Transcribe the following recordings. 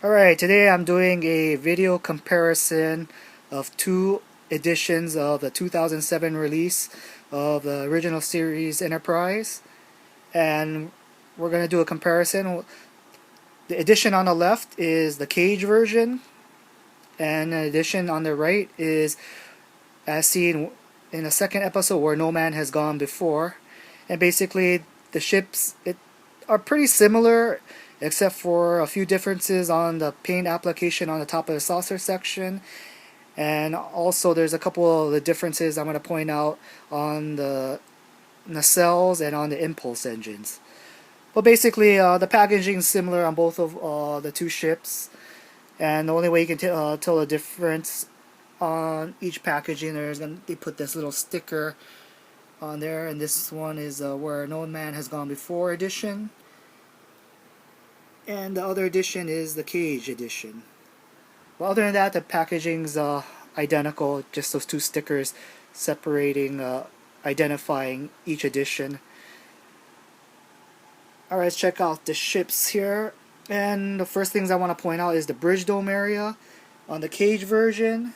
Alright, today I'm doing a video comparison of two editions of the 2007 release of the original series Enterprise, and we're going to do a comparison. The edition on the left is the cage version, and the edition on the right is as seen in the second episode where no man has gone before. And basically the ships are pretty similar except for a few differences on the paint application on the top of the saucer section, and also there's a couple of the differences I'm going to point out on the nacelles and on the impulse engines. But basically the packaging is similar on both of the two ships, and the only way you can tell the difference on each packaging, they put this little sticker on there, and this one is where no man has gone before edition, and the other edition is the cage edition. Well, other than that, the packaging's identical, just those two stickers separating, identifying each edition. Alright, let's check out the ships here, and the first things I want to point out is the bridge dome area. On the cage version,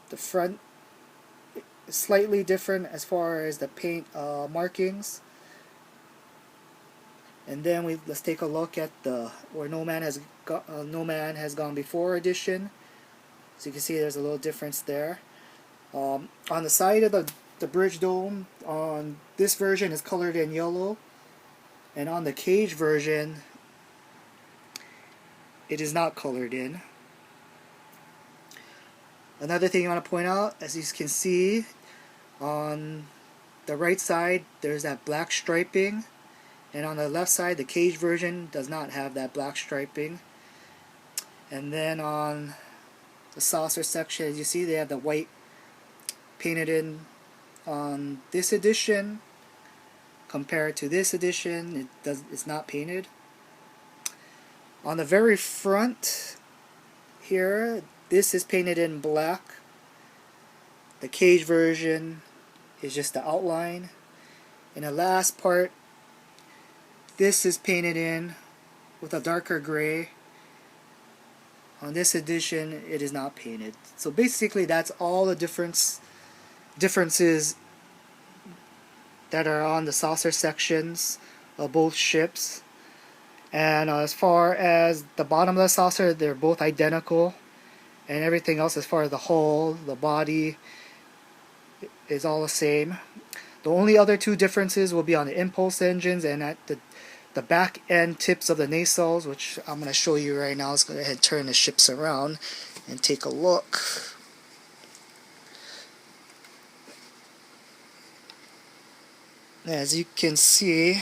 the front is slightly different as far as the paint markings. And then let's take a look at the where no man has gone before edition. So you can see there's a little difference there. On the side of the bridge dome on this version is colored in yellow, and on the cage version it is not colored in. Another thing I want to point out, as you can see on the right side there's that black striping, and on the left side the cage version does not have that black striping. And then on the saucer section, as you see, they have the white painted in on this edition. Compared to this edition, it's not painted. On the very front here, this is painted in black. The cage version is just the outline. In the last part, this is painted in with a darker gray. On this edition, it is not painted. So basically that's all the differences that are on the saucer sections of both ships. And as far as the bottom of the saucer, they're both identical, and everything else as far as the hull, the body, is all the same. The only other two differences will be on the impulse engines and at the back end tips of the nacelles, which I'm going to show you right now. Let's go ahead and turn the ships around and take a look. As you can see,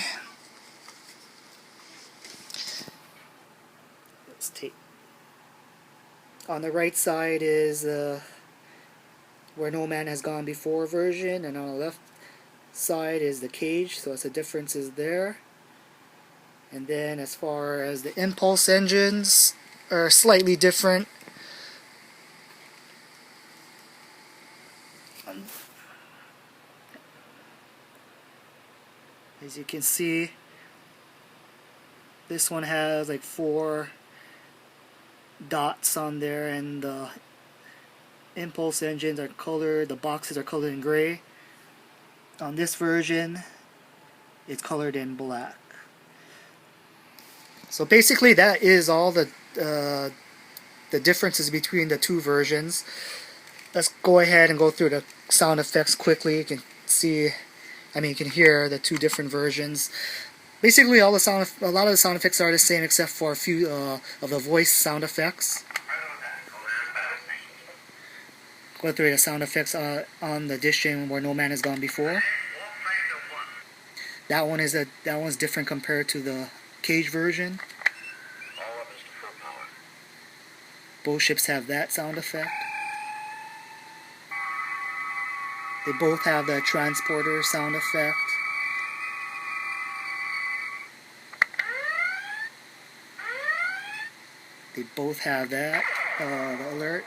on the right side is where no man has gone before version, and on the left side is the cage, so it's the differences there. And then as far as the impulse engines are slightly different. As you can see, this one has like 4 dots on there, and the impulse engines are colored, the boxes are colored in gray. On this version, it's colored in black. So basically that is all the differences between the two versions. Let's go ahead and go through the sound effects quickly. You can see, you can hear the two different versions. Basically a lot of the sound effects are the same except for a few of the voice sound effects. Go through the sound effects on the edition where no man has gone before. That one's different compared to the cage version. Both ships have that sound effect. They both have the transporter sound effect. They both have that, the alert.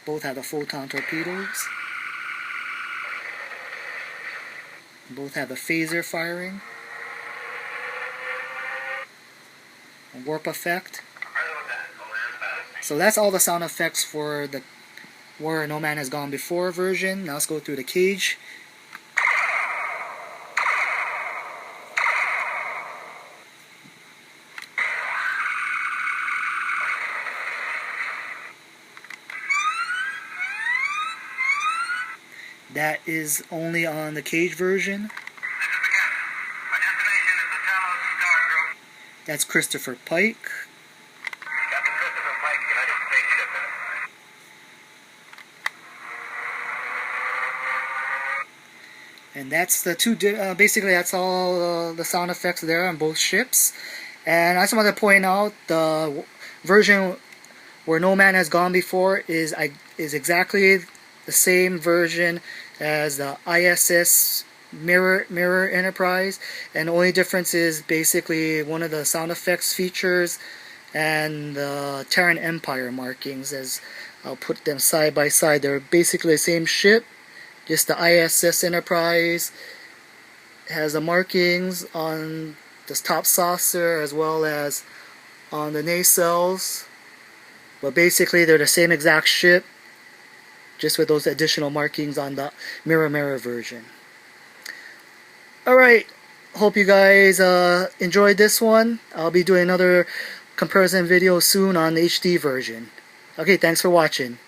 Both have the photon torpedoes. Both have the phaser firing. warp effect. So that's all the sound effects for the Where No Man Has Gone Before version. Now let's go through the cage. That is only on the cage version. That's Christopher Pike. And that's the two, basically that's all the sound effects there on both ships. And I just want to point out the version Where No Man Has Gone Before is exactly the same version as the ISS Mirror Enterprise, and the only difference is basically one of the sound effects features and the Terran Empire markings. As I'll put them side by side, they're basically the same ship, just the ISS Enterprise has the markings on the top saucer as well as on the nacelles, but basically they're the same exact ship, just with those additional markings on the mirror version. Alright, hope you guys enjoyed this one. I'll be doing another comparison video soon on the HD version. Okay, thanks for watching.